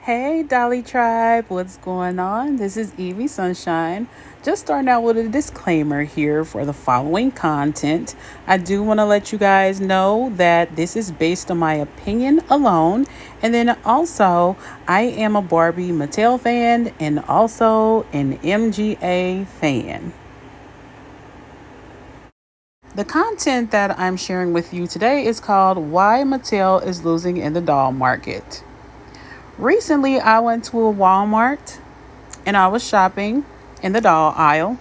Hey Dolly Tribe, what's going on? This is Evie Sunshine. Just starting out with a disclaimer here for the following content. I do want to let you guys know that this is based on my opinion alone. And then also, I am a Barbie Mattel fan and also an MGA fan. The content that I'm sharing with you today is called Why Mattel is Losing in the Doll Market. Recently, I went to a Walmart and I was shopping in the doll aisle,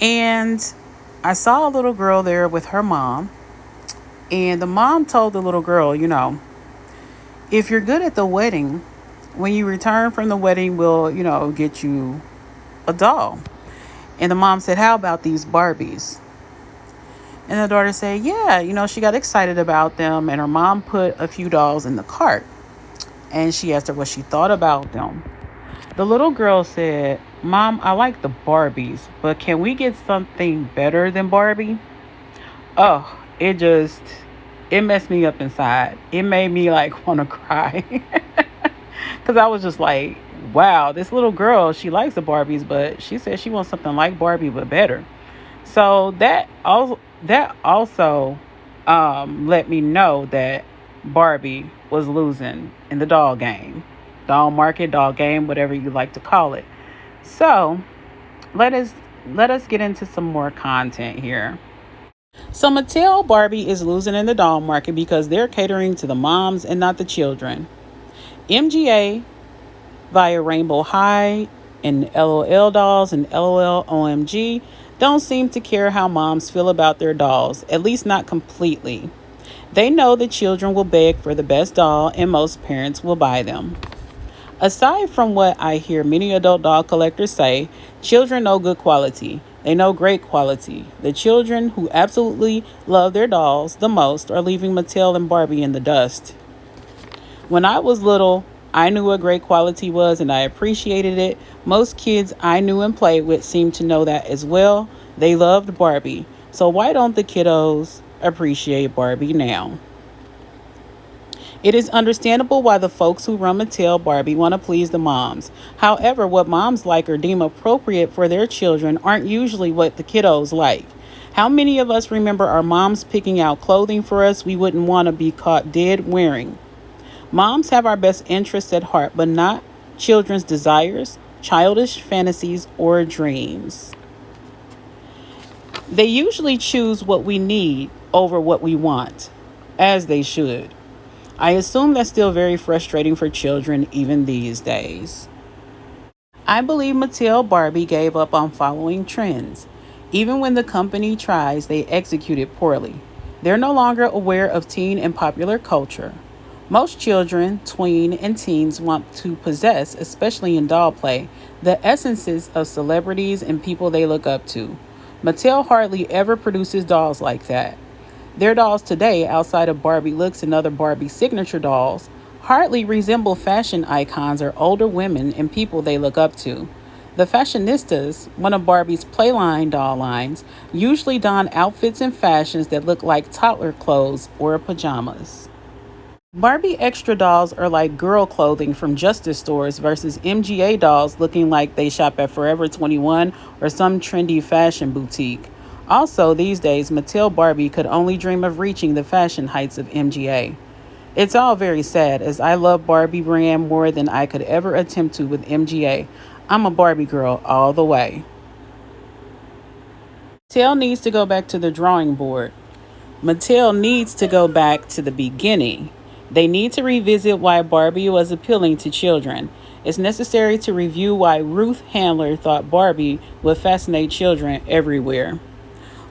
and I saw a little girl there with her mom. And the mom told the little girl, if you're good at the wedding, when you return from the wedding, we'll, get you a doll. And the mom said, how about these Barbies? And the daughter said, yeah, she got excited about them. And her mom put a few dolls in the cart. And she asked her what she thought about them. The little girl said, Mom, I like the Barbies, but can we get something better than Barbie? Oh, it messed me up inside. It made me want to cry. Because I was just like, wow, this little girl, she likes the Barbies, but she said she wants something like Barbie, but better. So that also let me know that Barbie was losing in the doll market, doll game, whatever you like to call it. So let us get into some more content here. So Mattel Barbie is losing in the doll market because they're catering to the moms and not the children. MGA via Rainbow High and LOL dolls and LOL OMG don't seem to care how moms feel about their dolls, at least not completely. They know the children will beg for the best doll and most parents will buy them. Aside from what I hear many adult doll collectors say, children know good quality. They know great quality. The children who absolutely love their dolls the most are leaving Mattel and Barbie in the dust. When I was little, I knew what great quality was and I appreciated it. Most kids I knew and played with seemed to know that as well. They loved Barbie. So why don't the kiddos appreciate Barbie now? It is understandable why the folks who run Mattel Barbie want to please the moms. However, what moms like or deem appropriate for their children aren't usually what the kiddos like. How many of us remember our moms picking out clothing for us we wouldn't want to be caught dead wearing? Moms have our best interests at heart, but not children's desires, childish fantasies, or dreams. They usually choose what we need over what we want, as they should. I assume that's still very frustrating for children even these days. I believe Mattel Barbie gave up on following trends. Even when the company tries, they execute it poorly. They're no longer aware of teen and popular culture. Most children, tween, and teens want to possess, especially in doll play, the essences of celebrities and people they look up to. Mattel hardly ever produces dolls like that. Their dolls today, outside of Barbie looks and other Barbie signature dolls, hardly resemble fashion icons or older women and people they look up to. The fashionistas, one of Barbie's Playline doll lines, usually don outfits and fashions that look like toddler clothes or pajamas. Barbie extra dolls are like girl clothing from Justice stores versus MGA dolls looking like they shop at Forever 21 or some trendy fashion boutique. Also, these days, Mattel Barbie could only dream of reaching the fashion heights of MGA. It's all very sad, as I love Barbie brand more than I could ever attempt to with MGA. I'm a Barbie girl all the way. Mattel needs to go back to the drawing board. Mattel needs to go back to the beginning. They need to revisit why Barbie was appealing to children. It's necessary to review why Ruth Handler thought Barbie would fascinate children everywhere.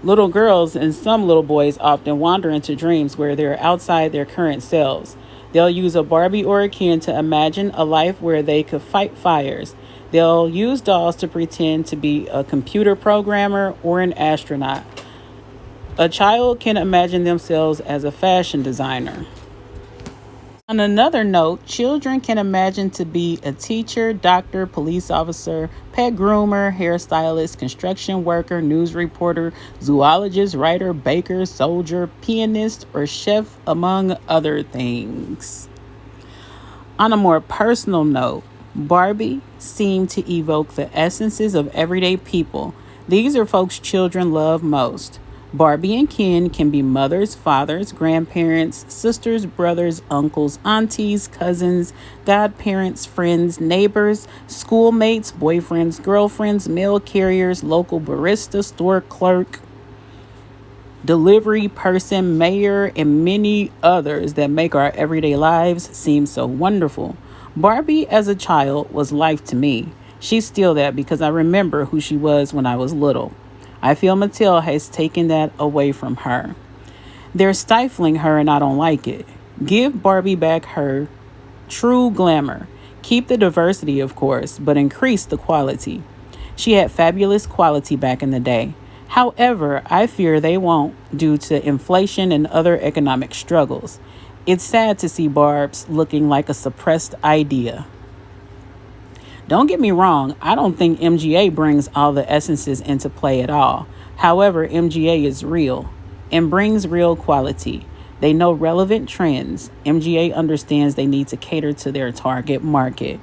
Little girls and some little boys often wander into dreams where they're outside their current selves. They'll use a Barbie or a Ken to imagine a life where they could fight fires. They'll use dolls to pretend to be a computer programmer or an astronaut. A child can imagine themselves as a fashion designer. On another note, children can imagine to be a teacher, doctor, police officer, pet groomer, hairstylist, construction worker, news reporter, zoologist, writer, baker, soldier, pianist, or chef, among other things. On a more personal note, Barbie seemed to evoke the essences of everyday people. These are folks children love most. Barbie and Ken can be mothers, fathers, grandparents, sisters, brothers, uncles, aunties, cousins, godparents, friends, neighbors, schoolmates, boyfriends, girlfriends, mail carriers, local barista, store clerk, delivery person, mayor, and many others that make our everyday lives seem so wonderful. Barbie, as a child, was life to me. She's still that because I remember who she was when I was little. I feel Mattel has taken that away from her. They're stifling her, and I don't like it. Give Barbie back her true glamour. Keep the diversity, of course, but increase the quality. She had fabulous quality back in the day. However, I fear they won't due to inflation and other economic struggles. It's sad to see Barb's looking like a suppressed idea. Don't get me wrong, I don't think MGA brings all the essences into play at all. However, MGA is real and brings real quality. They know relevant trends. MGA understands they need to cater to their target market.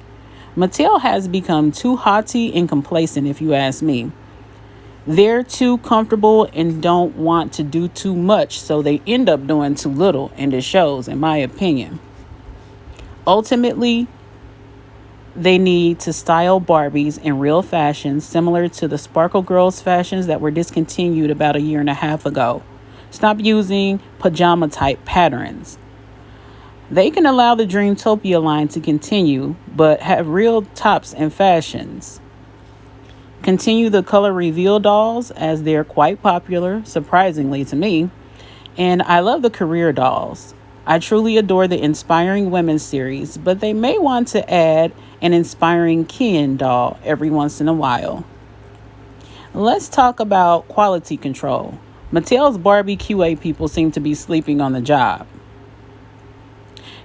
Mattel has become too haughty and complacent, if you ask me. They're too comfortable and don't want to do too much, so they end up doing too little, and it shows, in my opinion. Ultimately, they need to style Barbies in real fashion, similar to the Sparkle Girls fashions that were discontinued about a year and a half ago. Stop using pajama type patterns. They can allow the Dreamtopia line to continue, but have real tops and fashions. Continue the color reveal dolls, as they're quite popular, surprisingly to me. And I love the career dolls. I truly adore the Inspiring Women series, but they may want to add an Inspiring Ken doll every once in a while. Let's talk about quality control. Mattel's Barbie QA people seem to be sleeping on the job.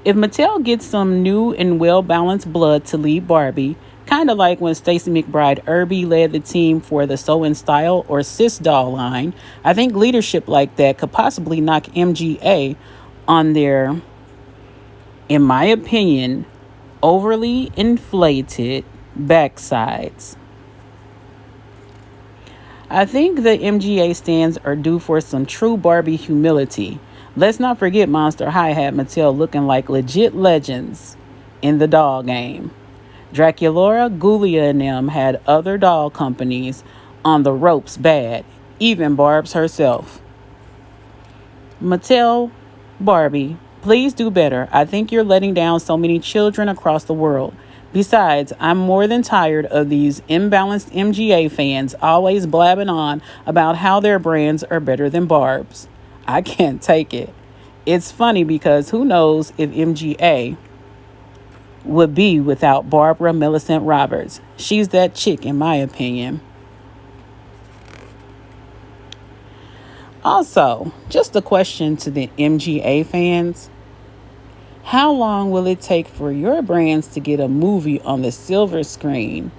If Mattel gets some new and well-balanced blood to lead Barbie, kind of like when Stacey McBride Irby led the team for the Sew in Style or Sis doll line, I think leadership like that could possibly knock MGA on their, in my opinion, overly inflated backsides. I think the MGA stands are due for some true Barbie humility. Let's not forget Monster High had Mattel looking like legit legends in the doll game. Draculaura, Ghoulia, and them had other doll companies on the ropes bad, even Barb's herself. Mattel, Barbie, please do better. I think you're letting down so many children across the world. Besides, I'm more than tired of these imbalanced MGA fans always blabbing on about how their brands are better than Barb's. I can't take it. It's funny because who knows if MGA would be without Barbara Millicent Roberts. She's that chick, in my opinion. Also, just a question to the MGA fans. How long will it take for your brands to get a movie on the silver screen?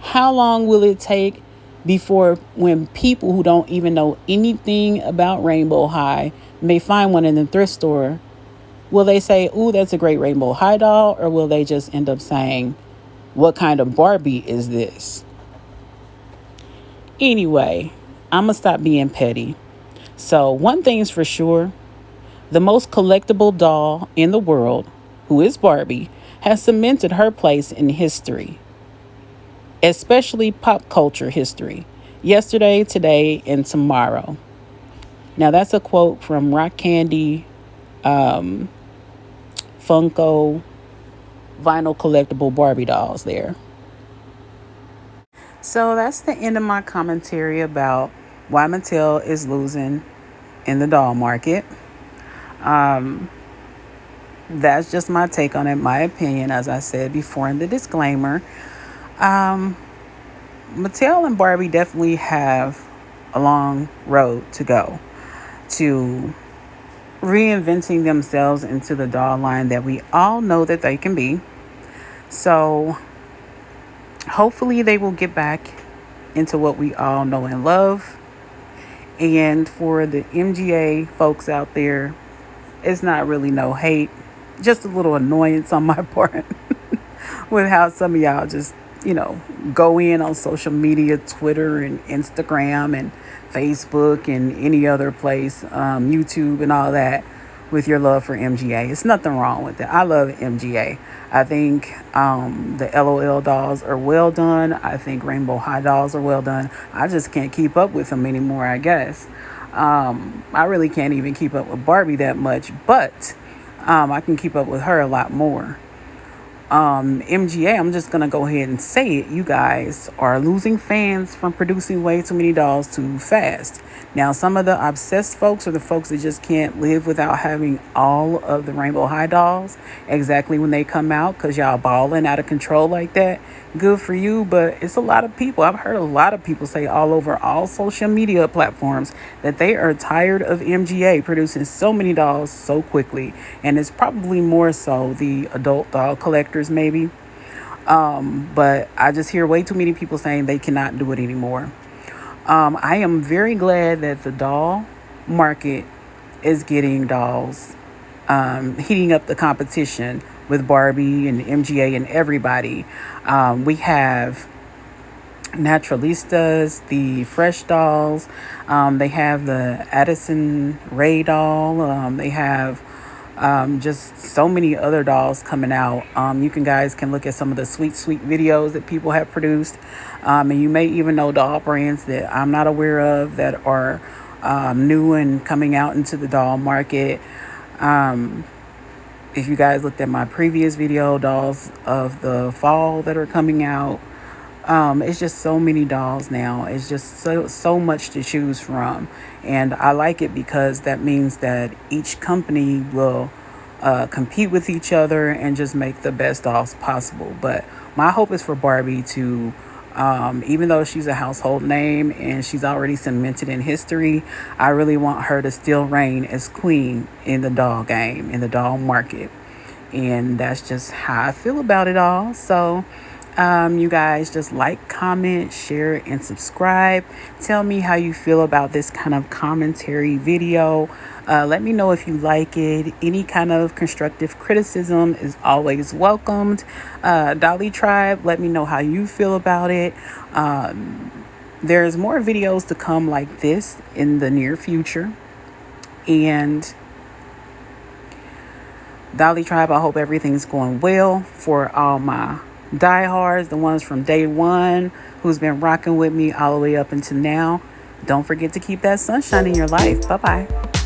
How long will it take before when people who don't even know anything about Rainbow High may find one in the thrift store? Will they say, ooh, that's a great Rainbow High doll? Or will they just end up saying, what kind of Barbie is this? Anyway, I'm going to stop being petty. So one thing's for sure. The most collectible doll in the world, who is Barbie, has cemented her place in history, especially pop culture history. Yesterday, today, and tomorrow. Now, that's a quote from Rock Candy, Funko, vinyl collectible Barbie dolls there. So that's the end of my commentary about why Mattel is losing in the doll market. That's just my take on it, my opinion, as I said before in the disclaimer. Mattel and Barbie definitely have a long road to go to reinventing themselves into the doll line that we all know that they can be. So hopefully they will get back into what we all know and love. And for the MGA folks out there, it's not really no hate. just a little annoyance on my part with how some of y'all just, go in on social media, Twitter and Instagram and Facebook and any other place, YouTube and all that, with your love for MGA. It's nothing wrong with it. I love MGA. I think the LOL dolls are well done. I think Rainbow High dolls are well done. I just can't keep up with them anymore, I guess. I really can't even keep up with Barbie that much, but I can keep up with her a lot more. MGA, I'm just going to go ahead and say it. You guys are losing fans from producing way too many dolls too fast. Now, some of the obsessed folks are the folks that just can't live without having all of the Rainbow High dolls exactly when they come out, because y'all balling out of control like that. Good for you, but it's a lot of people. I've heard a lot of people say all over all social media platforms that they are tired of MGA producing so many dolls so quickly. And it's probably more so the adult doll collectors, maybe. But I just hear way too many people saying they cannot do it anymore. I am very glad that the doll market is getting dolls, heating up the competition with Barbie and MGA and everybody. We have Naturalistas, the Fresh dolls. They have the Addison Rae doll. They have just so many other dolls coming out. You guys can look at some of the sweet videos that people have produced. And you may even know doll brands that I'm not aware of that are new and coming out into the doll market. If you guys looked at my previous video, dolls of the fall that are coming out, it's just so many dolls now. It's just so much to choose from. And I like it because that means that each company will compete with each other and just make the best dolls possible. But my hope is for Barbie to, even though she's a household name and she's already cemented in history, I really want her to still reign as queen in the doll game, in the doll market. And that's just how I feel about it all. So you guys just like, comment, share, and subscribe. Tell me how you feel about this kind of commentary video. Let me know if you like it. Any kind of constructive criticism is always welcomed. Dolly Tribe, let me know how you feel about it. There's more videos to come like this in the near future. And Dolly Tribe, I hope everything's going well for all my diehards, the ones from day one who's been rocking with me all the way up until now. Don't forget to keep that sunshine in your life. Bye-bye.